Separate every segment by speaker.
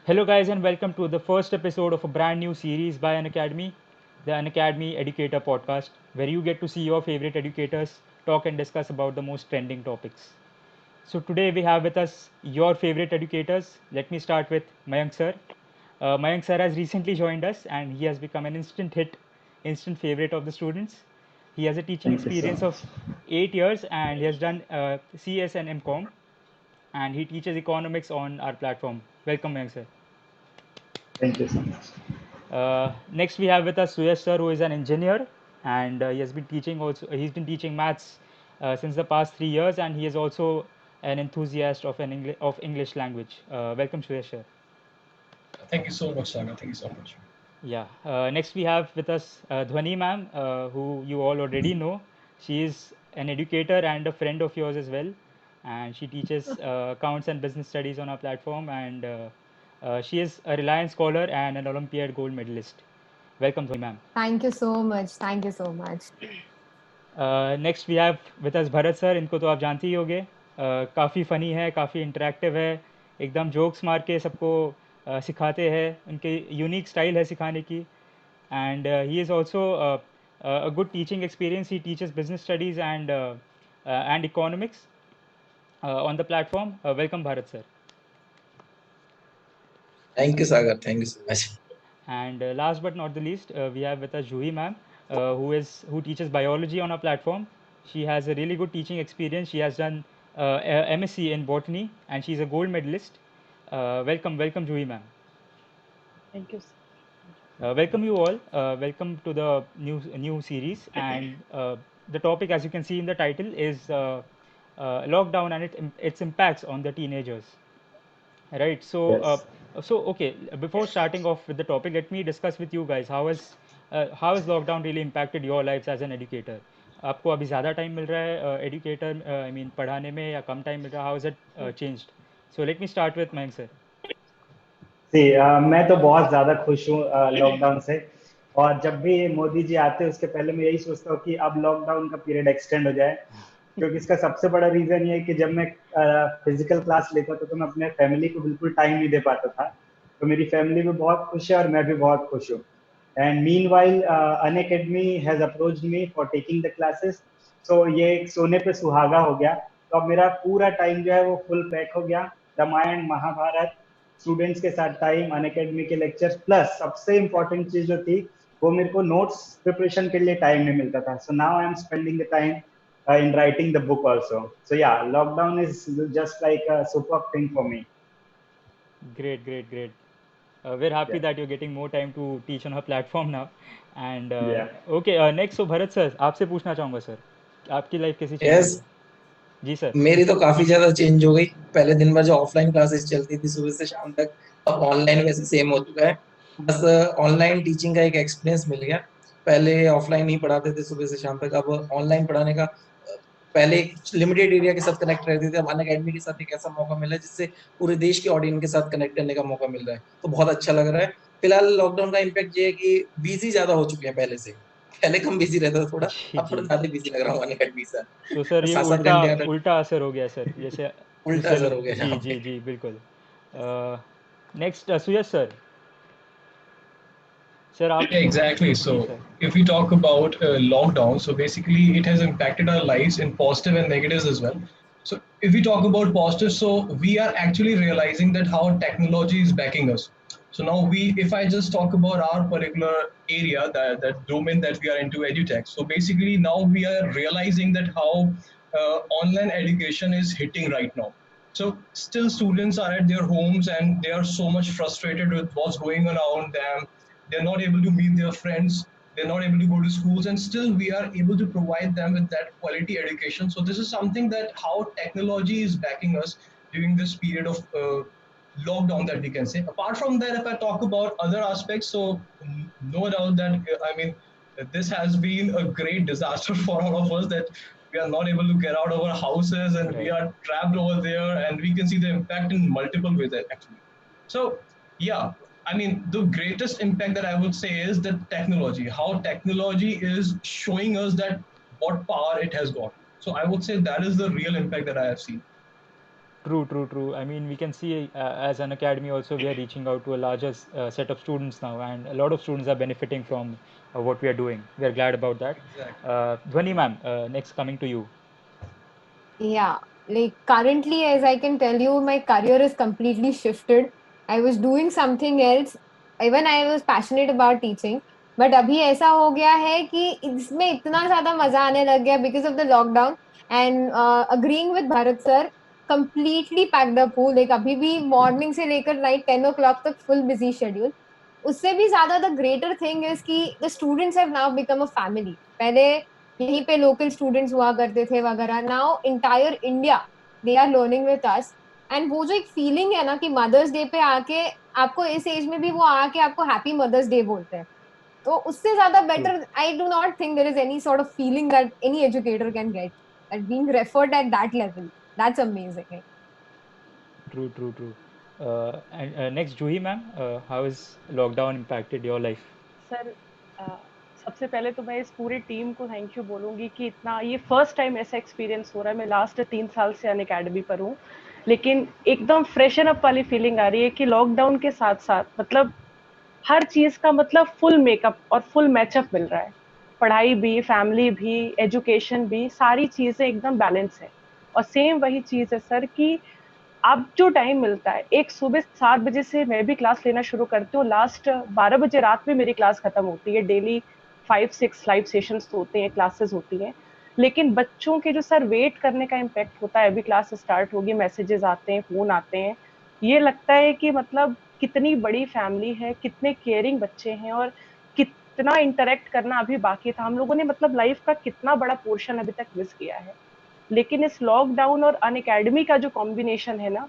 Speaker 1: Hello, guys, and welcome to the first episode of a brand new series by Unacademy, the Unacademy Educator Podcast, where you get to see your favorite educators talk and discuss about the most trending topics. So, today we have with us your favorite educators. Let me start with Mayank sir. Mayank sir has recently joined us and he has become an instant hit, instant favorite of the students. He has a teaching
Speaker 2: Thank you so
Speaker 1: experience
Speaker 2: much.
Speaker 1: of 8 years and he has done CS and MCOM and he teaches economics on our platform. Welcome, Mayank sir.
Speaker 2: Thank you so much.
Speaker 1: Next, we have with us Suyash sir, who is an engineer, and he has been teaching also. He's been teaching maths since the past 3 years, and he is also an enthusiast of English language. Welcome, Suyash sir.
Speaker 3: Thank you so much, Saga. Thank you so much.
Speaker 1: Yeah. Next, we have with us Dhwani ma'am, who you all already know. She is an educator and a friend of yours as well, and she teaches accounts and business studies on our platform, and she is a Reliance scholar and an Olympiad gold medalist. Welcome, Dhwani ma'am.
Speaker 4: Thank you so much. Thank you so much.
Speaker 1: Next we have with us Bharat sir, इनको तो आप जानते ही होंगे, काफ़ी funny है, काफ़ी interactive है, एकदम जोक्स मार के सबको सिखाते हैं, उनके यूनिक स्टाइल है सिखाने की and he is also a good teaching experience. He teaches business studies and economics on the platform. Welcome, Bharat sir.
Speaker 5: Thank you, Sagar. Thank you so much.
Speaker 1: And last but not the least, we have with us Juhi ma'am, who teaches biology on our platform. She has a really good teaching experience. She has done MSc in botany, and she's a gold medalist. Welcome, Juhi ma'am.
Speaker 6: Thank you.
Speaker 1: Welcome you all. Welcome to the new series, and the topic, as you can see in the title, is lockdown and its impacts on the teenagers. Right.
Speaker 2: Yes.
Speaker 1: So okay. Before starting off with the topic, let me discuss with you guys how has lockdown really impacted your lives as an educator. आपको अभी ज़्यादा time मिल रहा है educator I mean पढ़ाने में या कम time मिल रहा है how is it changed so let me start with Mayank sir
Speaker 2: मैं तो बहुत ज़्यादा खुश हूँ लॉकडाउन से। और जब भी मोदी जी आते हैं उसके पहले मैं यही सोचता हूँ कि अब लॉकडाउन का पीरियड एक्सटेंड हो जाए, क्योंकि इसका सबसे बड़ा रीज़न ये है कि जब मैं फिजिकल क्लास लेता था तो मैं अपने फैमिली को बिल्कुल टाइम नहीं दे पाता था। तो मेरी फैमिली भी बहुत खुश है और मैं भी बहुत खुश हूँ। And meanwhile Unacademy has approached me for taking the classes. So ये एक सोने पे सुहागा हो गया। तो अब मेरा पूरा टाइम जो है वो फुल पैक हो गया। रामायण, महाभारत, स्टूडेंट्स के साथ टाइम, अनअकैडमी के लेक्चर्स, प्लस सबसे इम्पोर्टेंट चीज जो थी वो मेरे को नोट्स प्रिपरेशन के लिए टाइम नहीं मिलता था। So now I am spending the time in writing the book also. So yeah, lockdown is just like a super thing for me.
Speaker 1: great. We're happy
Speaker 2: Yeah.
Speaker 1: that you're getting more time to teach on our platform now and
Speaker 2: Yeah.
Speaker 1: okay next so Bharat sir आपसे पूछना चाहूँगा sir आपकी life कैसी चल रही
Speaker 5: Yes,
Speaker 1: है जी sir
Speaker 5: मेरी तो काफी ज्यादा चेंज हो गई। पहले दिन भर जो ऑफलाइन क्लासेस चलती थी सुबह से शाम तक, अब ऑनलाइन वैसे सेम हो चुका है। बस ऑनलाइन टीचिंग का एक एक्सपीरियंस मिल गया। पहले ऑफलाइन ही पढ़ाते थे सुबह से शाम तक, अब ऑनलाइन पढ़ाने का पहले एक लिमिटेड एरिया के साथ कनेक्ट रहते थे, अब अनअकैडमी के साथ एक ऐसा मौका मिला है जिससे पूरे देश के ऑडियंस के साथ कनेक्ट करने का मौका मिल रहा है, तो बहुत अच्छा लग रहा है। फिलहाल लॉकडाउन का इम्पैक्ट ये है कि बिजी ज्यादा हो चुके हैं पहले से। पहले कम बिजी रहता था थोड़ा,
Speaker 1: जी
Speaker 5: अब थोड़ा
Speaker 1: जी
Speaker 5: ज्यादा बिजी लग रहा हूँ अनअकैडमी से।
Speaker 1: तो सर ये
Speaker 5: 7-7 घंटे
Speaker 1: उल्टा असर हो गया सर जैसे
Speaker 5: उल्टा
Speaker 1: दूसरे
Speaker 5: असर
Speaker 1: लोग
Speaker 5: हो गया
Speaker 1: जी
Speaker 5: यहाँ पे।
Speaker 1: जी जी बिल्कुल नेक्स्ट सुयश सर सर आप
Speaker 3: Yeah, exactly.
Speaker 1: जी
Speaker 3: So,
Speaker 1: sir
Speaker 3: if we talk about lockdown, so basically it has impacted our lives in positive and negatives as well. So, if we talk about positive, so we are actually realizing that how technology is backing us. So now if I just talk about our particular area, that domain that we are into, edutech. So basically now we are realizing that how online education is hitting right now. So still students are at their homes and they are so much frustrated with what's going on around them. They're not able to meet their friends. They're not able to go to schools, and still we are able to provide them with that quality education. So this is something that how technology is backing us during this period of lockdown, that we can say. Apart from that, if I talk about other aspects, so no doubt that I mean this has been a great disaster for all of us, that we are not able to get out of our houses and we
Speaker 1: right
Speaker 3: are trapped over there, and we can see the impact in multiple ways actually. So yeah, I mean, the greatest impact that I would say is the technology, how technology is showing us that what power it has got. So I would say that is the real impact that I have seen.
Speaker 1: True. I mean, we can see as an academy also we are reaching out to a larger set of students now, and a lot of students are benefiting from what we are doing. We are glad about that.
Speaker 3: Exactly.
Speaker 1: Dhwani ma'am, next coming to you.
Speaker 4: Yeah, like currently, as I can tell you, my career is completely shifted. I was doing something else. Even I was passionate about teaching, but अभी ऐसा हो गया है कि इसमें इतना ज्यादा मजा आने लग गया because of the lockdown. And agreeing with Bharat sir, completely packed up हूँ. Like अभी भी morning से लेकर night 10 o'clock तक full busy schedule. उससे भी ज्यादा the greater thing is कि the students have now become a family. पहले यहीं पे लोकल स्टूडेंट्स हुआ करते थे वगैरह, now entire India they are learning with us. And वो जो एक फीलिंग है ना कि मदर्स डे पे आके आपको इस एज में भी वो आके आपको हैप्पी मदर्स डे बोलते हैं, तो उससे ज्यादा
Speaker 1: True.
Speaker 4: Better I do not think there is any sort of feeling that any educator can get, that being referred at that level. That's amazing.
Speaker 1: True. And next, Juhi ma'am, how has lockdown impacted your life?
Speaker 6: Sir सबसे पहले तो मैं इस पूरी team को thank you बोलूंगी कि इतना ये फर्स्ट टाइम ऐसा एक्सपीरियंस हो रहा है. मैं लास्ट 3 साल से अन अकेडमी पर हूँ, लेकिन एकदम फ्रेशन अप वाली फीलिंग आ रही है कि लॉकडाउन के साथ साथ मतलब हर चीज का मतलब फुल मेकअप और फुल मैचअप मिल रहा है. पढ़ाई भी, फैमिली भी, एजुकेशन भी, सारी चीजें एकदम बैलेंस है. और सेम वही चीज है सर कि अब जो टाइम मिलता है, एक सुबह 7 बजे से मैं भी क्लास लेना शुरू करती हूँ, लास्ट 12 बजे रात में मेरी क्लास खत्म होती है. डेली 5-6 लाइव सेशंस होते हैं, क्लासेस होती हैं. लेकिन बच्चों के जो सर वेट करने का इम्पैक्ट होता है, अभी क्लास स्टार्ट होगी, मैसेजेस आते हैं, फोन आते हैं, ये लगता है कि मतलब कितनी बड़ी फैमिली है, कितने केयरिंग बच्चे हैं और कितना इंटरेक्ट करना अभी बाकी था. हम लोगों ने मतलब लाइफ का कितना बड़ा पोर्शन अभी तक मिस किया है. लेकिन इस लॉकडाउन और अन अकेडमी का जो कॉम्बिनेशन है ना,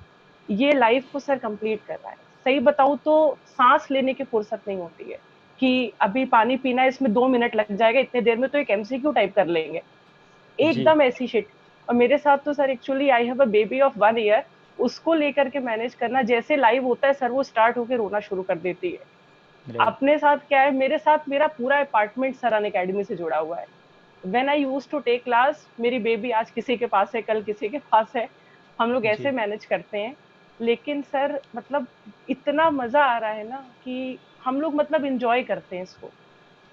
Speaker 6: ये लाइफ को सर कंप्लीट कर रहा है. सही बताऊं तो सांस लेने की फुर्सत नहीं होती है कि अभी पानी पीना है, इसमें 2 मिनट लग जाएगा, इतने देर में तो एक एमसीक्यू टाइप कर लेंगे,
Speaker 1: जी.
Speaker 6: एकदम ऐसी शिट. और मेरे साथ तो sir actually I have a baby of 1 year, उसको लेकर के मैनेज करना, जैसे लाइव होता है सर वो स्टार्ट होकर रोना शुरू कर देती है.
Speaker 1: Right.
Speaker 6: अपने साथ क्या है, मेरे साथ मेरा पूरा अपार्टमेंट सर अन अकेडमी से जुड़ा हुआ है. When I used to take class, मेरी बेबी आज किसी के पास है, कल किसी के पास है, हम लोग ऐसे
Speaker 1: जी.
Speaker 6: मैनेज करते हैं. लेकिन सर मतलब इतना मजा आ रहा है ना कि हम लोग मतलब इंजॉय करते हैं इसको.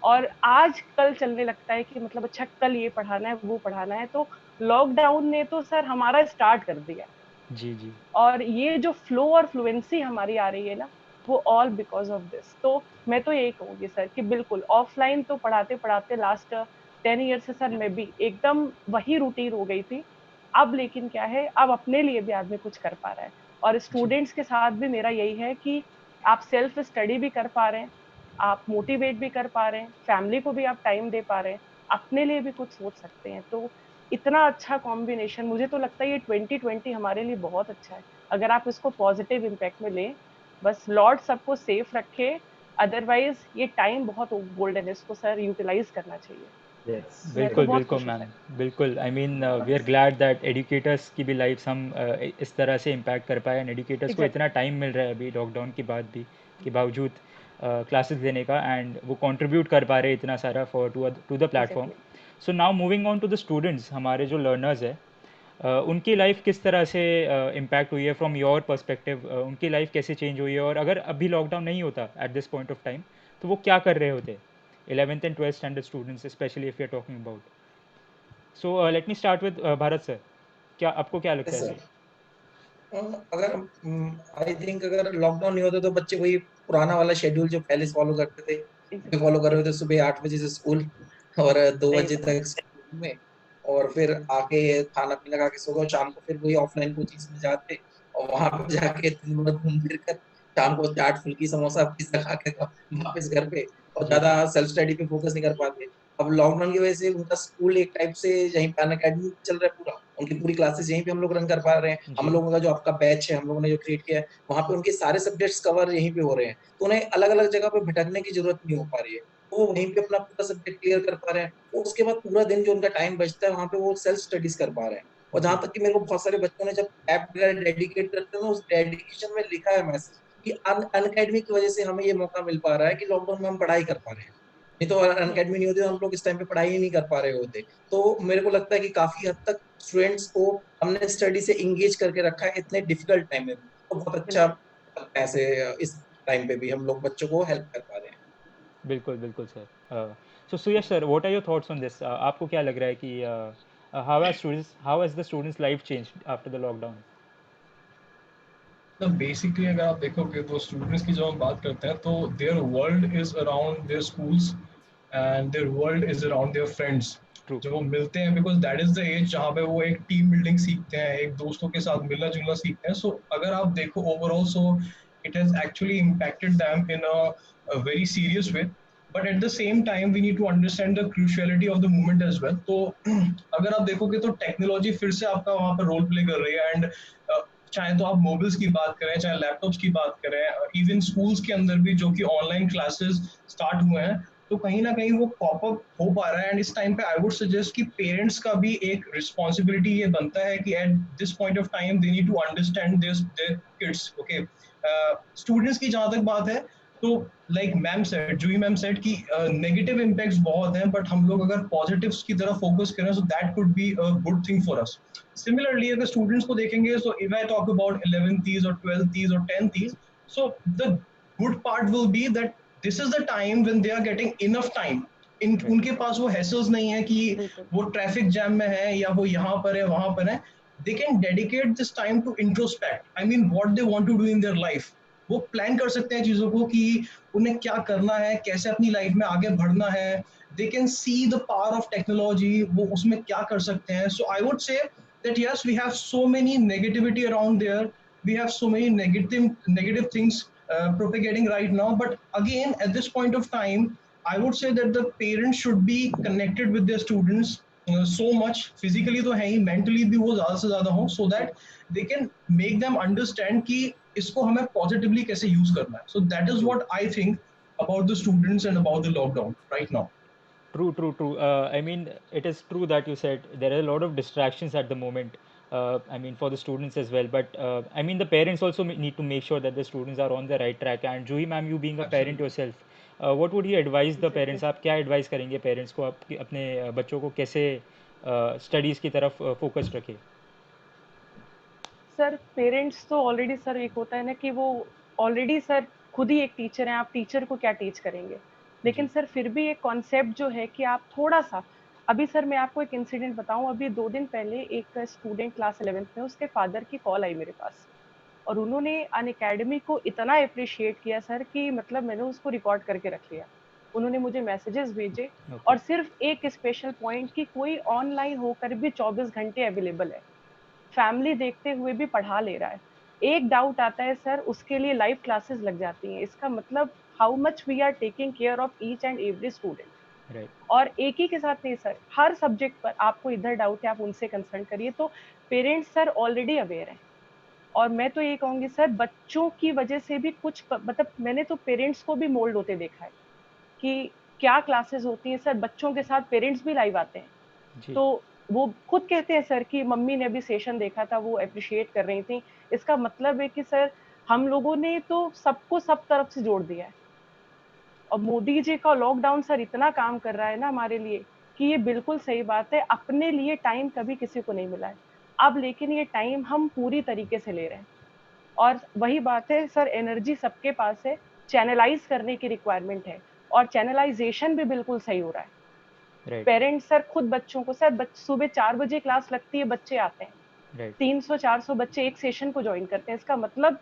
Speaker 6: और आज कल चलने लगता है कि मतलब अच्छा कल ये पढ़ाना है, वो पढ़ाना है. तो लॉकडाउन ने तो सर हमारा स्टार्ट कर दिया.
Speaker 1: जी.
Speaker 6: और ये जो फ्लो और फ्लुएंसी हमारी आ रही है ना, वो ऑल बिकॉज ऑफ दिस. तो मैं तो यही कहूंगी सर कि बिल्कुल ऑफलाइन तो पढ़ाते पढ़ाते लास्ट 10 ईयर से सर मैं भी एकदम वही रूटीन हो गई थी. अब लेकिन क्या है, अब अपने लिए भी आदमी कुछ कर पा रहा है. और
Speaker 1: जी.
Speaker 6: स्टूडेंट्स के साथ भी मेरा यही है कि आप सेल्फ स्टडी भी कर पा रहे हैं, आप मोटिवेट भी कर पा रहे हैं, फैमिली को भी आप टाइम दे पा रहे हैं, अपने लिए भी कुछ सोच सकते हैं. तो इतना अच्छा कॉम्बिनेशन, मुझे तो लगता है ये 2020 हमारे लिए बहुत अच्छा है, अगर आप इसको पॉजिटिव इम्पैक्ट में लें. बस लॉर्ड सबको सेफ रखे, अदरवाइज ये टाइम बहुत गोल्डन है, इसको सर यूटिलाइज करना चाहिए.
Speaker 2: Yes.
Speaker 6: मैं तो
Speaker 1: बिल्कुल
Speaker 6: बहुत
Speaker 1: बिल्कुल
Speaker 6: खुश हूँ
Speaker 1: मैम.
Speaker 6: सर.
Speaker 1: बिल्कुल. I mean we are glad that educators की भी लाइफ्स हम इस तरह से इम्पैक्ट कर पाए, एंड एडुकेटर्स को इतना
Speaker 6: एग्जैक्टली.
Speaker 1: टाइम मिल रहा है अभी लॉकडाउन के बाद भी, के बावजूद क्लासेस देने का, एंड वो कंट्रीब्यूट कर पा रहे हैं इतना सारा for to the platform.
Speaker 6: Exactly.
Speaker 1: So now moving on to the students, हमारे जो लर्नर्स है, उनकी लाइफ किस तरह से इम्पैक्ट हुई है फ्रॉम योर पर्सपेक्टिव. उनकी लाइफ कैसे चेंज हुई है, और अगर अभी लॉकडाउन नहीं होता at this point of time, तो वो क्या कर रहे होते 11th and 12th standard students, specially if you are talking about. So let me start with Bharat sir. क्या आपको क्या लगता
Speaker 5: यस
Speaker 1: है
Speaker 5: सर.
Speaker 1: सर?
Speaker 5: अगर आई थिंक अगर लॉकडाउन नहीं होता तो बच्चे वही पुराना वाला शेड्यूल जो पहले फॉलो करते थे वही
Speaker 6: एग्जैक्टली.
Speaker 5: फॉलो कर रहे थे. सुबह 8 बजे से स्कूल और दो
Speaker 6: सही
Speaker 5: बजे
Speaker 6: बात.
Speaker 5: तक स्कूल में, और फिर आके खाना पीना खा के सो गए. शाम को फिर वही ऑफलाइन कोचिंग में जाते और वहां पर जाके दिन भर घूम फिर कर शाम को चाट फुल्की समोसा पिज्जा खा के वापस घर पे, और
Speaker 1: जी.
Speaker 5: ज्यादा सेल्फ स्टडी पे फोकस नहीं कर पाते. अब लॉकडाउन की वजह से उनका स्कूल एक टाइप से यहीं पे अकेडमी चल रहा है पूरा, उनकी पूरी क्लासेस यहीं पे हम लोग रन कर पा रहे हैं. हम
Speaker 1: जी.
Speaker 5: लोगों का जो आपका बैच है हम लोगों ने जो क्रिएट किया है वहां पे उनके सारे सब्जेक्ट्स कवर यहीं पे हो रहे हैं, तो उन्हें अलग अलग जगह पे भटकने की जरूरत नहीं हो पा रही है. तो वो वहीं पे अपना पूरा सब्जेक्ट क्लियर कर पा रहे हैं, और उसके बाद पूरा दिन जो उनका टाइम बचता है वहां पे वो सेल्फ स्टडीज कर पा रहे हैं. और जहां
Speaker 1: जी.
Speaker 5: तक कि मेरे को बहुत सारे बच्चों ने जब ऐप वगैरह डेडिकेट करते हैं ना, उस डेडिकेशन में लिखा है मैसेज कि अन अकेडमी की वजह से हमें ये मौका मिल पा रहा है कि लॉकडाउन में हम पढ़ाई कर पा रहे हैं. नहीं तो अनअकैडमी नहीं होती तो हम लोग इस टाइम पे पढ़ाई ही नहीं कर पा रहे होते। तो मेरे को लगता है कि काफी हद तक स्टूडेंट्स को हमने स्टडी से इंगेज करके रखा है इतने डिफिकल्ट टाइम में भी। तो बहुत अच्छा
Speaker 6: बिल्कुल।
Speaker 5: लगता है ऐसे इस टाइम पे भी हम लोग बच्चों को हेल्प कर पा रहे हैं।
Speaker 1: बिल्कुल बिल्कुल sir. So Suyash sir, what are your thoughts on this? आपको क्या लग रहा है कि how has the students life changed after the lockdown?
Speaker 3: तो बेसिकली अगर आप देखोगे तो स्टूडेंट्स की जब हम बात करते हैं तो their world is around their schools and their world is around their friends.
Speaker 1: True.
Speaker 3: जब वो मिलते हैं because that is the age जहाँ पे वो एक टीम बिल्डिंग सीखते हैं, एक दोस्तों के साथ मिलना जुलना सीखते हैं। सो अगर आप देखो overall so it has actually impacted them in a very serious way. But at the same time we need to understand the cruciality of the movement as well. तो अगर आप देखोगे तो टेक्नोलॉजी फिर से आपका वहाँ पर रोल प्ले कर रही है। एंड चाहे तो आप मोबाइल्स की बात करें, चाहे लैपटॉप्स की बात करें, इवन स्कूल्स के अंदर भी जो कि ऑनलाइन क्लासेस स्टार्ट हुए हैं, तो कहीं ना कहीं वो पॉप अप हो पा रहा है। एंड इस टाइम पे आई वुड सजेस्ट कि पेरेंट्स का भी एक रिस्पॉन्सिबिलिटी ये बनता है कि at this point of time they need to understand their kids. Okay, students की जहां तक बात है तो like ma'am said, Juhi ma'am said कि नेगेटिव इम्पैक्ट्स बहुत हैं, बट हम लोग अगर पॉजिटिव्स की तरफ फोकस करें so that could be a good thing for us. Similarly, अगर स्टूडेंट्स को देखेंगे, so if I talk about 11th or 12th or 10th, so the good part will be that this is the time when they are getting enough time.
Speaker 1: Right.
Speaker 3: उनके पास वो hassles नहीं है कि
Speaker 6: बिल्कुल।
Speaker 3: वो ट्रैफिक जैम में है या वो यहाँ पर है वहां पर है। They can dedicate this time to introspect, I mean what they want to do in their life. वो प्लान कर सकते हैं चीजों को कि उन्हें क्या करना है, कैसे अपनी लाइफ में आगे बढ़ना है। They can see the power of technology, वो उसमें क्या कर सकते हैं। So I would say that yes, we have so many negativity around there, we have so many negative things propagating right now. But again, at this point of time, I would say that the parents should be connected with their students so much physically तो है ही, mentally भी वो ज़्यादा से ज़्यादा हो, so that they can make them understand कि इसको हमें positively कैसे use करना है। So that is
Speaker 1: true
Speaker 3: what I think about the students and about the lockdown right now.
Speaker 1: true true true I mean, it is true that you said there are a lot of distractions at the moment. I mean, for the students as well, but I mean, the parents also need to make sure that the students are on the right track. And Juhi ma'am, you being a parent
Speaker 3: Absolutely.
Speaker 1: yourself, what would you advise the
Speaker 6: exactly.
Speaker 1: parents? आप क्या advise करेंगे parents को, अपने बच्चों को कैसे studies की तरफ focus रखे?
Speaker 6: सर पेरेंट्स तो ऑलरेडी सर एक होता है ना कि वो ऑलरेडी सर खुद ही एक टीचर हैं, आप टीचर को क्या टीच करेंगे। लेकिन
Speaker 1: जी।
Speaker 6: सर फिर भी एक कॉन्सेप्ट जो है कि आप थोड़ा सा, अभी सर मैं आपको एक इंसिडेंट बताऊं, अभी 2 दिन पहले एक स्टूडेंट क्लास 11th में, उसके फादर की कॉल आई मेरे पास और उन्होंने अन अकेडमी को इतना अप्रिशिएट किया सर कि मतलब मैंने उसको रिकॉर्ड करके रख लिया। उन्होंने मुझे मैसेजेस भेजे
Speaker 1: ओके।
Speaker 6: और सिर्फ एक स्पेशल पॉइंट कि कोई ऑनलाइन होकर भी 24 घंटे अवेलेबल है, फैमिली देखते हुए भी पढ़ा ले रहा है। एक डाउट आता है सर, उसके लिए लाइव क्लासेस लग जाती हैं। इसका मतलब how much we are taking care of each and every student.
Speaker 1: Right.
Speaker 6: और एक ही के साथ नहीं सर, हर सब्जेक्ट पर आपको इधर डाउट है आप उनसे कंसल्ट करिए। तो पेरेंट्स सर ऑलरेडी अवेयर हैं। और मैं तो ये कहूंगी सर, बच्चों की वजह से भी कुछ मतलब मैंने तो पेरेंट्स को भी मोल्ड होते देखा है कि क्या क्लासेस होती हैं सर, बच्चों के साथ पेरेंट्स भी लाइव आते हैं।
Speaker 1: जी।
Speaker 6: तो वो खुद कहते हैं सर कि मम्मी ने अभी सेशन देखा था, वो अप्रिशिएट कर रही थी। इसका मतलब है कि सर हम लोगों ने तो सबको सब तरफ से जोड़ दिया है। और मोदी जी का लॉकडाउन सर इतना काम कर रहा है ना हमारे लिए कि ये बिल्कुल सही बात है, अपने लिए टाइम कभी किसी को नहीं मिला है अब, लेकिन ये टाइम हम पूरी तरीके से ले रहे हैं। और वही बात है सर, एनर्जी सबके पास है, चैनलाइज करने की रिक्वायरमेंट है और चैनलाइजेशन भी बिल्कुल सही हो रहा है।
Speaker 1: राइट।
Speaker 6: पेरेंट्स सर खुद बच्चों को सर, सुबह 4 बजे क्लास लगती है, बच्चे आते हैं
Speaker 1: राइट।
Speaker 6: 300-400 बच्चे एक सेशन को ज्वाइन करते हैं। इसका मतलब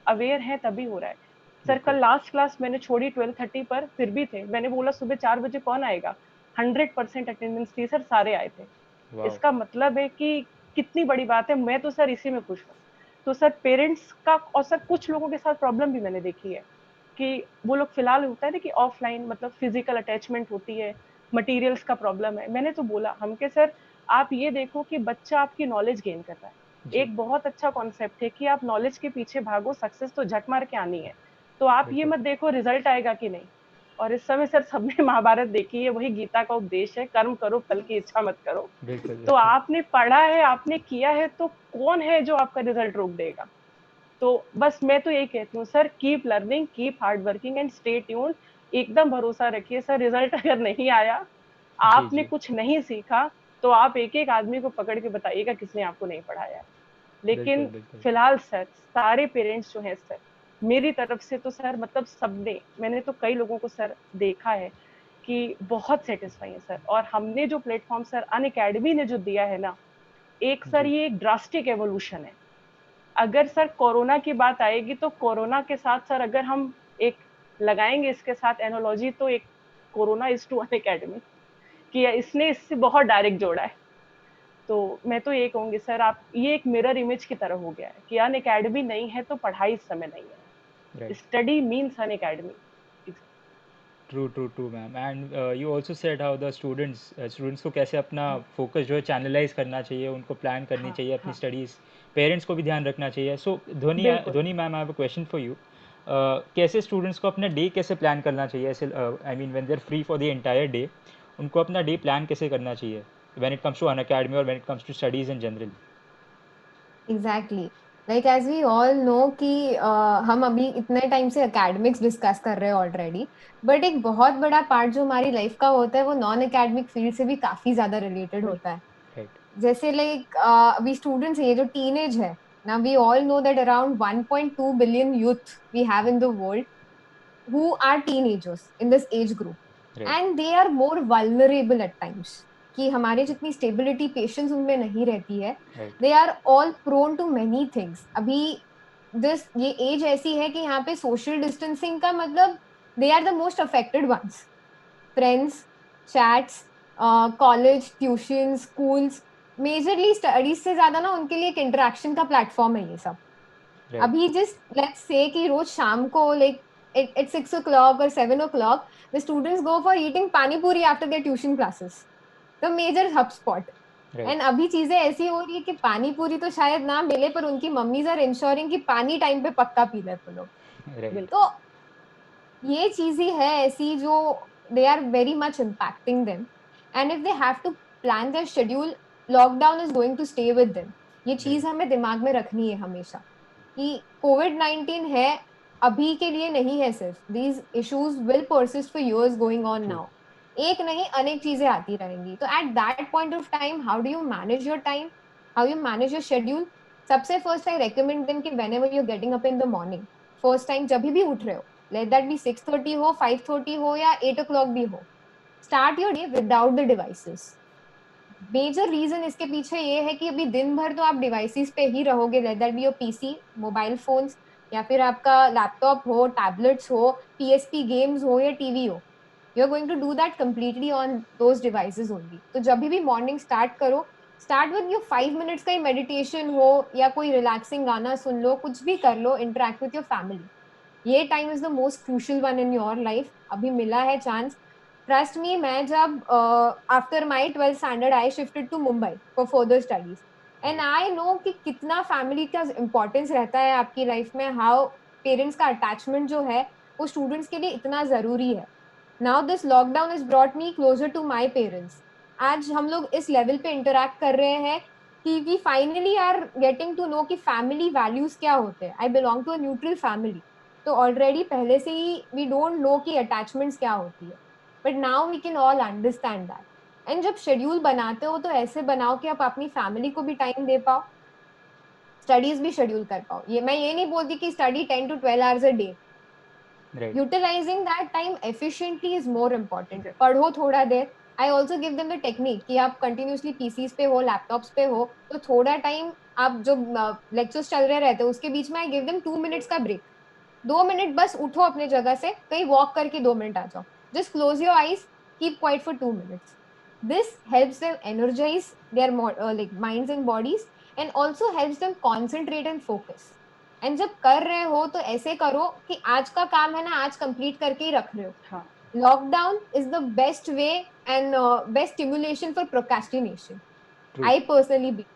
Speaker 6: अवेयर है तभी हो रहा है सर।
Speaker 1: बिल्कुल।
Speaker 6: कल लास्ट क्लास मैंने छोड़ी 12:30 पर, फिर भी थे, मैंने बोला सुबह 4 बजे कौन आएगा, 100% अटेंडेंस थी सर, सारे आए थे।
Speaker 1: वाओ।
Speaker 6: इसका मतलब है कि कितनी बड़ी बात है, मैं तो सर इसी में खुश हूँ। तो सर पेरेंट्स का, और सर कुछ लोगों के साथ प्रॉब्लम भी मैंने देखी है कि वो लोग फिलहाल होता है ना कि ऑफलाइन मतलब फिजिकल अटैचमेंट होती है, मटेरियल्स का प्रॉब्लम है। मैंने तो बोला हम के सर आप ये देखो कि बच्चा आपकी नॉलेज गेन कर रहा है,
Speaker 1: जी।
Speaker 6: एक बहुत अच्छा कॉन्सेप्ट है कि आप नॉलेज के पीछे भागो, सक्सेस तो झक मार के आनी है। तो आप ये
Speaker 1: बिल्कुल।
Speaker 6: मत देखो रिजल्ट आएगा कि नहीं। और इस समय सर सबने महाभारत देखी है, वही गीता का उपदेश है, कर्म करो फल की इच्छा मत करो।
Speaker 1: बिल्कुल
Speaker 6: तो
Speaker 1: बिल्कुल।
Speaker 6: आपने पढ़ा है, आपने किया है, तो कौन है जो आपका रिजल्ट रोक देगा। तो बस मैं तो यही कहती हूँ sir, keep learning, keep hard working and stay tuned. एकदम भरोसा रखिए सर, रिजल्ट अगर नहीं आया,
Speaker 1: जी
Speaker 6: आपने
Speaker 1: जी
Speaker 6: कुछ नहीं सीखा, तो आप एक एक आदमी को पकड़ के बताइएगा किसने आपको नहीं पढ़ाया है।
Speaker 1: बिल्कुल
Speaker 6: लेकिन
Speaker 1: बिल्कुल
Speaker 6: फिलहाल सर, सारे पेरेंट्स जो हैं सर, मेरी तरफ से तो सर मतलब सबने, मैंने तो कई लोगों को सर देखा है कि बहुत सेटिस्फाई है सर। और हमने जो प्लेटफॉर्म सर अन अकेडमी ने जो दिया है ना, एक सर
Speaker 1: जी
Speaker 6: ये एक ड्रास्टिक एवोल्यूशन है। अगर सर कोरोना की बात आएगी तो कोरोना के साथ सर अगर हम एक लगाएंगे इसके साथ एनोलॉजी, तो एक corona is to Unacademy, कि इसने इससे बहुत डायरेक्ट जोड़ा है। तो मैं तो ये कहूंगी सर, आप ये एक मिरर इमेज की तरह हो गया है कि अन अकेडमी नहीं है तो पढ़ाई इस समय नहीं है,
Speaker 1: right
Speaker 6: study means Unacademy.
Speaker 1: True ma'am and you also said how the students को कैसे अपना फोकस जो है चैनलाइज करना चाहिए, उनको प्लान करनी
Speaker 6: हाँ
Speaker 1: चाहिए अपनी
Speaker 6: हाँ
Speaker 1: स्टडीज़, पेरेंट्स को भी ध्यान रखना चाहिए। सो
Speaker 6: बिल्कुल।
Speaker 1: Dhoni ma'am, I have a question for you. कैसे स्टूडेंट्स को अपना डे कैसे प्लान करना चाहिए, ऐसे I mean when they are free for the entire day, उनको अपना डे प्लान कैसे करना चाहिए when it comes to Unacademy और when it comes to studies in general?
Speaker 4: Exactly, like as we all know कि हम अभी इतने टाइम से एकेडमिक्स डिस्कस कर रहे हैं ऑलरेडी, बट एक बहुत बड़ा पार्ट जो हमारी लाइफ का होता है वो नॉन एकेडमिक फील्ड से भी काफी ज्यादा रिलेटेड होता
Speaker 6: बिल्कुल
Speaker 4: है।
Speaker 1: राइट
Speaker 4: जैसे लाइक अभी स्टूडेंट्स, ये जो टीनेज है ना, we all know that around 1.2 billion youth we have in the world who are teenagers in this age group,
Speaker 1: right
Speaker 4: and they are more vulnerable at times, कि हमारे जितनी stability patience उनमें नहीं रहती है।
Speaker 1: Right
Speaker 4: they are all prone to many things. अभी this ये age ऐसी है कि यहाँ पे सोशल डिस्टेंसिंग का मतलब they are the most affected ones. Friends, chats, college, tuition, schools, majorly studies से ज्यादा ना उनके लिए एक इंटरेक्शन का प्लेटफॉर्म है ये सब।
Speaker 1: राइट
Speaker 4: अभी जस्ट लेट्स से कि रोज शाम को like at 6 o'clock or 7 o'clock, the students go for eating pani puri after their tuition classes, the major hubspot.
Speaker 1: Right
Speaker 4: and अभी चीजें ऐसी हो रही है कि पानी पूरी तो शायद ना मिले, पर उनकी मम्मीज आर इंश्योरिंग कि पानी टाइम पे पक्का पी ले वो लोग।
Speaker 1: राइट
Speaker 6: बिल्कुल।
Speaker 4: तो ये चीजें है ऐसी जो they are very much impacting them, and if they have to plan their schedule, lockdown is going to stay with them. ये चीज
Speaker 1: राइट
Speaker 4: हमें दिमाग में रखनी है हमेशा कि कोविड-19 है, अभी के लिए नहीं है सिर्फ, these issues will persist for years going on
Speaker 1: true
Speaker 4: now. एक नहीं अनेक चीजें आती रहेंगी, तो at that point of time how do you manage your time, how you manage your schedule. सबसे फर्स्ट आई रेकमेंड देम कि when ever you getting up in the morning, first time जब भी उठ रहे हो, लेट दैट बी 6:30 हो, 5:30 हो या 8 o'clock भी हो, start your day without the devices. Major reason इसके पीछे ये है कि अभी दिन भर तो आप डिवाइसेस पे ही रहोगे, let that be your PC, mobile phones, या फिर आपका लैपटॉप हो, टैबलेट्स हो, पीएसपी गेम्स हो या टीवी हो, you are going to do that completely on those devices only. तो जब भी मॉर्निंग स्टार्ट करो, स्टार्ट विद योर 5 मिनट्स का ही मेडिटेशन हो या कोई रिलैक्सिंग गाना सुन लो, कुछ भी कर लो, इंटरेक्ट विथ योर फैमिली। ये time is the most crucial one in your life, अभी मिला है चांस। ट्रस्ट मी, मैं जब after my 12th standard I shifted to Mumbai for further studies, and
Speaker 1: right
Speaker 4: I know कि कितना फैमिली का importance रहता है आपकी लाइफ में, हाउ पेरेंट्स का अटैचमेंट जो है वो स्टूडेंट्स के लिए इतना जरूरी है। Now this lockdown is brought me closer to my parents. आज हम लोग इस लेवल पे इंटरेक्ट कर रहे हैं कि we finally are getting to know कि फैमिली वैल्यूज क्या होते हैं। I belong to a neutral family, तो ऑलरेडी पहले से ही वी डोंट नो कि अटैचमेंट्स क्या होती है, but now we can all understand that. And जब शेड्यूल बनाते हो तो ऐसे बनाओ कि आप अपनी फैमिली को भी टाइम दे पाओ, स्टडीज भी शेड्यूल कर पाओ। ये मैं ये नहीं बोलती कि study 10 to 12 hours a day,
Speaker 1: right
Speaker 4: utilising that time efficiently is more important. पढ़ो थोड़ा देर, I also give them the technique कि आप कंटिन्यूसली पीसीज पे हो, लैपटॉप्स पे हो, तो थोड़ा टाइम आप जो लेक्चर्स चल रहे रहते हैं उसके बीच में आई गिव देम 2 minutes का ब्रेक। 2 मिनट बस उठो अपने जगह से, कहीं वॉक करके 2 मिनट आ जाओ, just close your eyes, keep quiet for 2 minutes। This helps them energize their like minds and bodies, and also helps them concentrate and focus. And जब कर रहे हो तो ऐसे करो कि आज का काम है ना आज कंप्लीट करके ही रख रहे हो।
Speaker 6: हाँ
Speaker 4: Lockdown is the best way and best stimulation for procrastination,
Speaker 1: true
Speaker 4: I personally believe,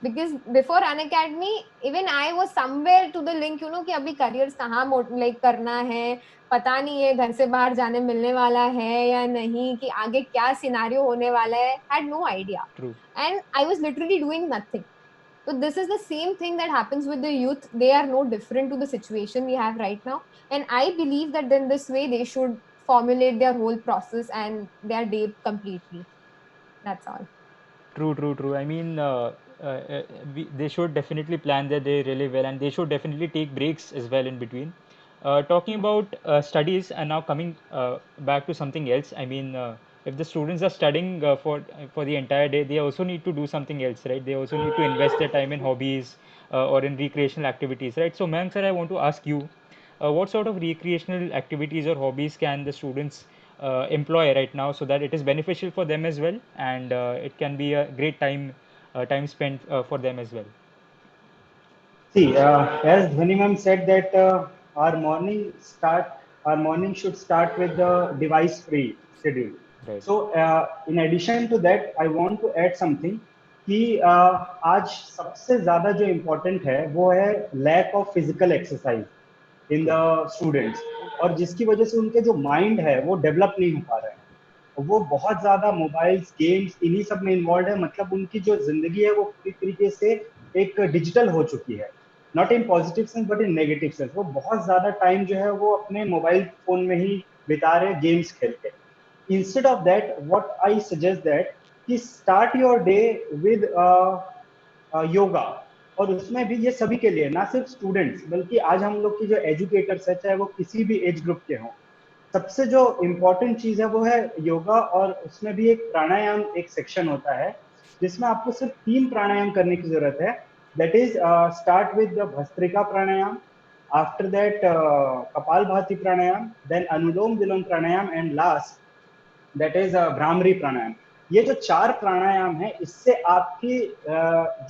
Speaker 4: because before Unacademy even I was somewhere to the link, कि अभी careers कहाँ like करना है, पता नहीं है घर से बाहर जाने मिलने वाला है या नहीं, कि आगे क्या सिनारियो होने वाला है, had no idea,
Speaker 1: true
Speaker 4: and I was literally doing nothing. So this is the same thing that happens with the youth. They are no different to the situation we have right now, and I believe that in this way they should formulate their whole process and their day completely. That's all.
Speaker 1: True. I mean, they should definitely plan their day really well, and they should definitely take breaks as well in between. Talking about studies, and now coming back to something else. I mean, if the students are studying for the entire day, they also need to do something else, right? They also need to invest their time in hobbies or in recreational activities, right? So, Mayank sir, I want to ask you, what sort of recreational activities or hobbies can the students employ right now so that it is beneficial for them as well, and it can be a great time spent for them as well.
Speaker 2: See, as Dhwani ma'am said that our morning start, our morning should start with the device-free schedule.
Speaker 1: Right.
Speaker 2: So, in addition to that, I want to add something कि आज सबसे ज़्यादा जो important है वो है lack of physical exercise in the students, और जिसकी वजह से उनके जो माइंड है वो डेवलप नहीं हो पा रहे हैं। वो बहुत ज़्यादा मोबाइल्स, गेम्स, इन्हीं सब में इन्वॉल्व है। मतलब उनकी जो जिंदगी है वो पूरी तरीके से एक डिजिटल हो चुकी है, not in positive sense but in negative sense. वो बहुत ज्यादा टाइम जो है वो अपने मोबाइल फोन में ही बिता रहे, गेम्स खेल के। Instead of that what I suggest that कि start your day with yoga, और उसमें भी ये सभी के लिए, ना सिर्फ स्टूडेंट्स बल्कि आज हम लोग की जो एजुकेटर्स है, चाहे वो किसी भी एज ग्रुप के हों, सबसे जो इम्पोर्टेंट चीज है वो है योगा। और उसमें भी एक प्राणायाम एक सेक्शन होता है जिसमें आपको सिर्फ 3 प्राणायाम करने की जरूरत है। That is, start with the Bhastrika Pranayam, after that Kapalbhati Pranayam, then Anulom Vilom Pranayam, and last that is Bhramari Pranayam. ये जो 4 प्राणायाम है, इससे आपकी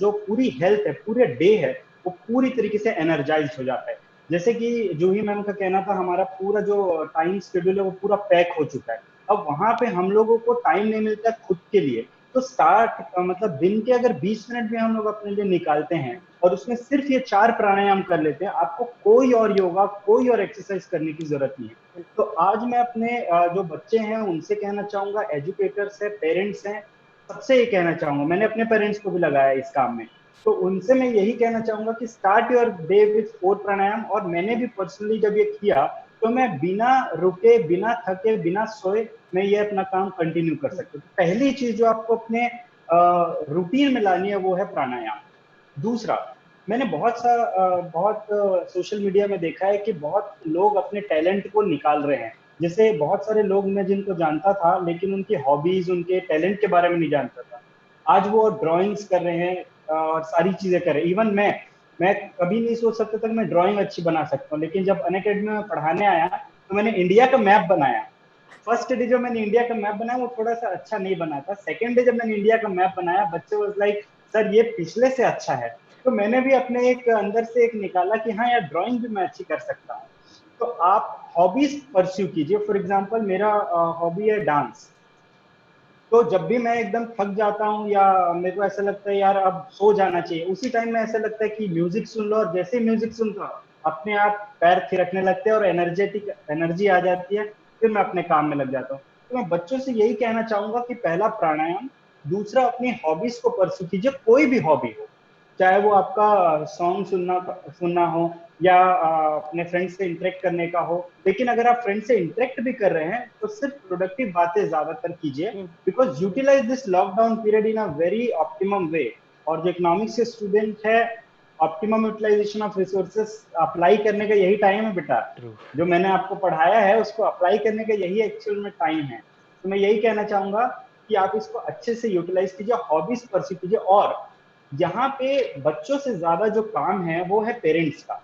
Speaker 2: जो पूरी हेल्थ है, पूरे डे है, वो पूरी तरीके से एनर्जाइज हो जाता है। जैसे कि जूही मैम का कहना था, हमारा पूरा जो टाइम शेड्यूल है वो पूरा पैक हो चुका है। अब वहां पे हम लोगों को टाइम नहीं मिलता खुद के लिए, तो स्टार्ट मतलब दिन के अगर 20 मिनट भी हम लोग अपने लिए निकालते हैं और उसमें सिर्फ ये 4 प्राणायाम कर लेते हैं, आपको कोई और योगा, कोई और एक्सरसाइज करने की जरूरत नहीं है। तो आज मैं अपने जो बच्चे हैं उनसे कहना चाहूंगा, एजुकेटर्स हैं, पेरेंट्स हैं, सबसे ये कहना चाहूंगा, मैंने अपने पेरेंट्स को भी लगाया इस काम में, तो उनसे मैं यही कहना चाहूंगा कि स्टार्ट योर डे विद 4 प्राणायाम। और मैंने भी पर्सनली जब ये किया तो मैं बिना रुके, बिना थके, बिना सोए मैं ये अपना काम कंटिन्यू कर सकता हूँ। पहली चीज जो आपको अपने रूटीन में लानी है वो है प्राणायाम। दूसरा, मैंने बहुत सोशल मीडिया में देखा है कि बहुत लोग अपने टैलेंट को निकाल रहे हैं। जैसे बहुत सारे लोग मैं जिनको जानता था लेकिन उनकी हॉबीज, उनके टैलेंट के बारे में नहीं जानता था, आज वो ड्राइंग्स कर रहे हैं और सारी चीजें कर रहे हैं। इवन मैं कभी नहीं सोच सकता था कि मैं ड्राइंग अच्छी बना सकता हूँ, लेकिन जब अनअकैडमी में पढ़ाने आया तो मैंने इंडिया का मैप बनाया। फर्स्ट डे जब मैंने इंडिया का मैप बनाया वो थोड़ा सा अच्छा नहीं बना था। सेकंड डे जब मैंने इंडिया का मैप बनाया, बच्चे वाज लाइक सर ये पिछले से अच्छा है। तो मैंने भी अपने एक अंदर से एक निकाला कि हाँ यार, ड्राइंग भी मैं अच्छी कर सकता हूँ। तो आप हॉबीज परस्यू कीजिए। फॉर एग्जाम्पल मेरा हॉबी है डांस, तो जब भी मैं एकदम थक जाता हूँ या मेरे को ऐसा लगता है यार अब सो जाना चाहिए, उसी टाइम में ऐसा लगता है कि म्यूजिक सुन लो, और जैसे म्यूजिक सुनता हूँ अपने आप पैर थिरकने लगते हैं और एनर्जी आ जाती है, फिर मैं अपने काम में लग जाता हूँ। तो मैं बच्चों से यही कहना चाहूंगा कि पहला प्राणायाम, दूसरा अपनी हॉबीज को परस्यू कीजिए, कोई भी हॉबी हो, चाहे वो आपका सॉन्ग सुनना हो या अपने फ्रेंड से इंटरेक्ट करने का हो। लेकिन अगर आप फ्रेंड से इंटरेक्ट भी कर रहे हैं तो सिर्फ प्रोडक्टिव बातें ज्यादातर कीजिए, because utilize this lockdown period in a very optimum way. और जो इकोनॉमिक्स के स्टूडेंट है, optimum utilization of resources apply करने का यही टाइम है बेटा। जो मैंने आपको पढ़ाया है उसको अप्लाई करने का यही एक्चुअल में टाइम है। तो मैं यही कहना चाहूंगा कि आप इसको अच्छे से यूटिलाइज कीजिए, हॉबीज परस्यू कीजिए। और यहाँ पे बच्चों से ज्यादा जो काम है वो है पेरेंट्स का।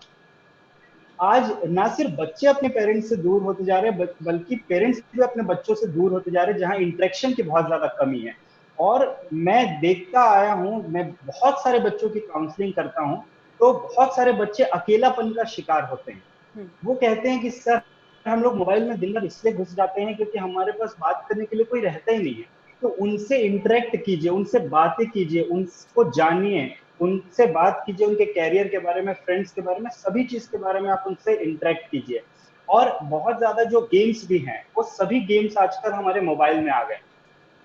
Speaker 2: आज ना सिर्फ बच्चे अपने पेरेंट्स से दूर होते जा रहे हैं, बल्कि पेरेंट्स भी अपने बच्चों से दूर होते जा रहे हैं, जहाँ इंटरेक्शन की बहुत ज्यादा कमी है। और मैं देखता आया हूँ, मैं बहुत सारे बच्चों की काउंसलिंग करता हूँ, तो बहुत सारे बच्चे अकेलापन का शिकार होते हैं। वो कहते हैं कि सर हम लोग मोबाइल में दिन भर इसलिए घुस जाते हैं क्योंकि हमारे पास बात करने के लिए कोई रहता ही नहीं है। तो उनसे इंटरेक्ट कीजिए, उनसे बातें कीजिए, उनको जानिए, उनसे बात कीजिए, उनके कैरियर के बारे में, फ्रेंड्स के बारे में, सभी चीज के बारे में आप उनसे इंटरेक्ट कीजिए। और बहुत ज्यादा जो गेम्स भी हैं वो सभी गेम्स आजकल हमारे मोबाइल में आ गए।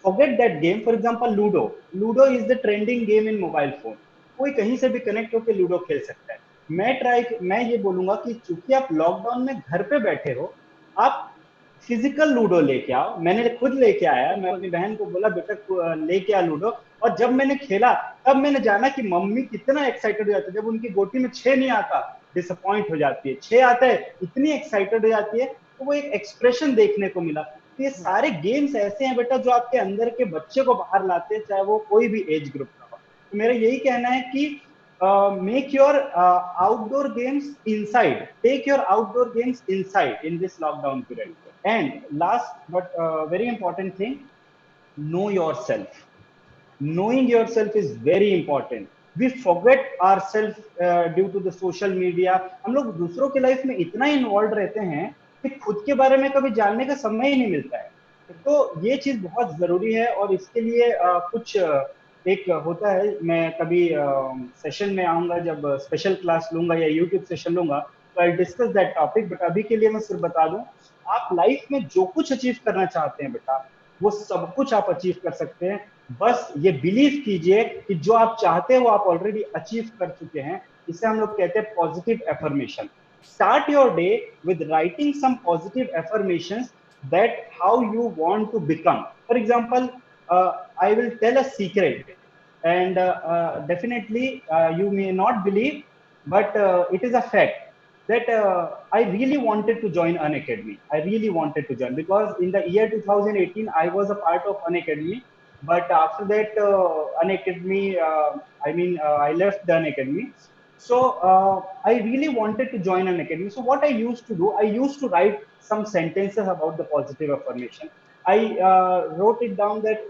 Speaker 2: Forget that game, for example ludo is the trending game in mobile phone. कोई कहीं से भी कनेक्ट होकर लूडो खेल सकता है। मैं ये बोलूंगा कि चूंकि आप लॉकडाउन में घर पे बैठे हो, आप फिजिकल लूडो लेके आओ। मैंने खुद लेके आया, मैं अपनी बहन को बोला बेटा लेके आ लूडो, और जब मैंने खेला तब मैंने जाना कि मम्मी कितना एक्साइटेड हो जाती है। जब उनकी गोटी में 6 नहीं आता डिसअपॉइंट हो जाती है, 6 आता है इतनी एक्साइटेड हो जाती है। तो वो एक एक्सप्रेशन देखने को मिला। तो ये सारे गेम्स ऐसे हैं बेटा जो आपके अंदर के बच्चे को बाहर लाते हैं, चाहे वो कोई भी एज ग्रुप का हो। तो मेरा यही कहना है कि make your outdoor games inside. Take your outdoor games inside in this lockdown period. And last but very important thing, know yourself. Knowing yourself is very important. We forget ourselves due to the social media. हम लोग दूसरों की life में इतना involve रहते हैं कि खुद के बारे में कभी जानने का समय ही नहीं मिलता है। तो ये चीज बहुत जरूरी है, और इसके लिए कुछ एक होता है, मैं कभी सेशन में आऊंगा जब स्पेशल क्लास लूंगा या यूट्यूब सेशन लूंगा, तो I discuss that topic. But अभी के लिए मैं सिर्फ बता दूं, आप लाइफ में जो कुछ अचीव करना चाहते हैं बेटा, वो सब कुछ आप अचीव कर सकते हैं। बस ये बिलीव कीजिए कि जो आप चाहते हैं वो आप ऑलरेडी अचीव कर चुके हैं। इसे हम लोग कहते हैं positive affirmation. Start your day with writing some positive affirmations that how you want to become. For example, I will tell a secret, and definitely you may not believe, but it is a fact that I really wanted to join Unacademy. I really wanted to join because in the year 2018 I was a part of Unacademy, but after that Unacademy, I left the Unacademy. So I really wanted to join an academy. So what I used to do, I used to write some sentences about the positive affirmation. I wrote it down that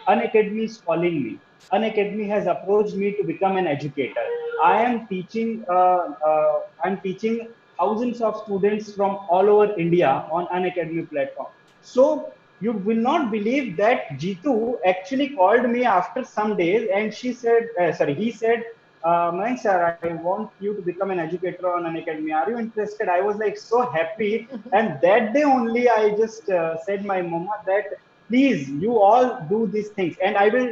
Speaker 2: an academy is calling me. An academy has approached me to become an educator. I am teaching. I'm teaching thousands of students from all over India on an academy platform. So you will not believe that Jitu actually called me after some days, and she said, he said, Mayank sir, I want you to become an educator on an academy. Are you interested? I was like so happy. And that day only, I just said my mama that please, you all do these things. And I will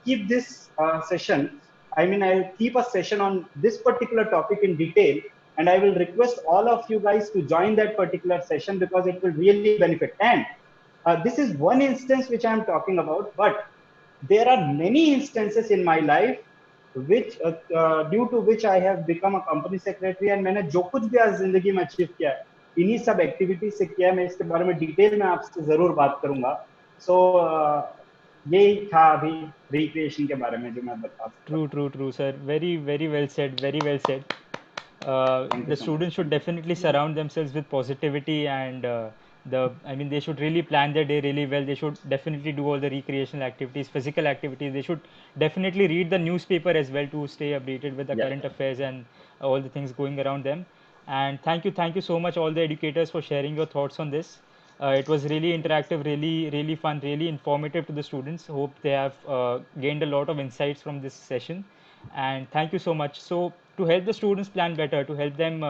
Speaker 2: keep this session. I'll keep a session on this particular topic in detail. And I will request all of you guys to join that particular session because it will really benefit. And this is one instance which I'm talking about, but there are many instances in my life which due to which I have become a company secretary, and मैंने जो कुछ भी आज जिंदगी में achieve किया है इन्हीं सब एक्टिविटी से किया है। मैं इसके बारे में डिटेल में आपसे जरूर बात करूंगा। सो यही था अभी रिक्रिएशन के बारे में जो मैं बता सकता हूँ।
Speaker 1: True, sir. Very well said. Very well said.
Speaker 2: Thank you
Speaker 1: The
Speaker 2: so much.
Speaker 1: students should definitely surround themselves with positivity, and they should really plan their day really well. They should definitely do all the recreational activities, physical activities. They should definitely read the newspaper as well to stay updated with the
Speaker 2: Yeah.
Speaker 1: current affairs and all the things going around them. And thank you so much, all the educators, for sharing your thoughts on this. It was really interactive, really fun, really informative to the students. Hope they have gained a lot of insights from this session. And thank you so much. So, to help the students plan better, to help them,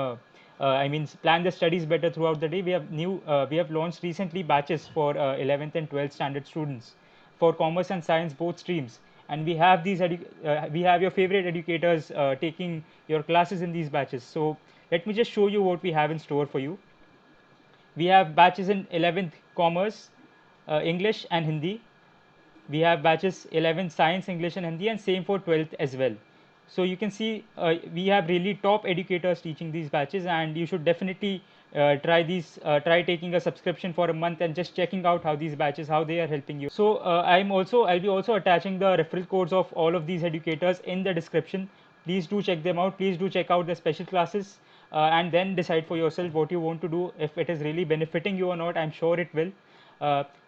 Speaker 1: plan their studies better throughout the day, we have launched recently batches for 11th and 12th standard students for commerce and science, both streams. And we have we have your favorite educators taking your classes in these batches. So let me just show you what we have in store for you. We have batches in 11th commerce, English and Hindi. We have batches 11th science, English and Hindi, and same for 12th as well. So you can see we have really top educators teaching these batches, and you should definitely try taking a subscription for a month and just checking out how these batches, how they are helping you. So I'll be also attaching the referral codes of all of these educators in the description. Please do check them out. Please do check out the special classes, and then decide for yourself what you want to do, if it is really benefiting you or not. I'm sure it will.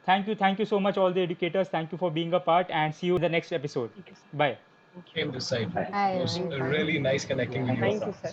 Speaker 1: Thank you so much, all the educators. Thank you for being a part, and see you in the next episode.
Speaker 6: Thank you, sir.
Speaker 1: Bye.
Speaker 6: Thank you.
Speaker 3: Came this side.
Speaker 2: Bye.
Speaker 3: It was really nice connecting with you.
Speaker 6: Thank you, sir.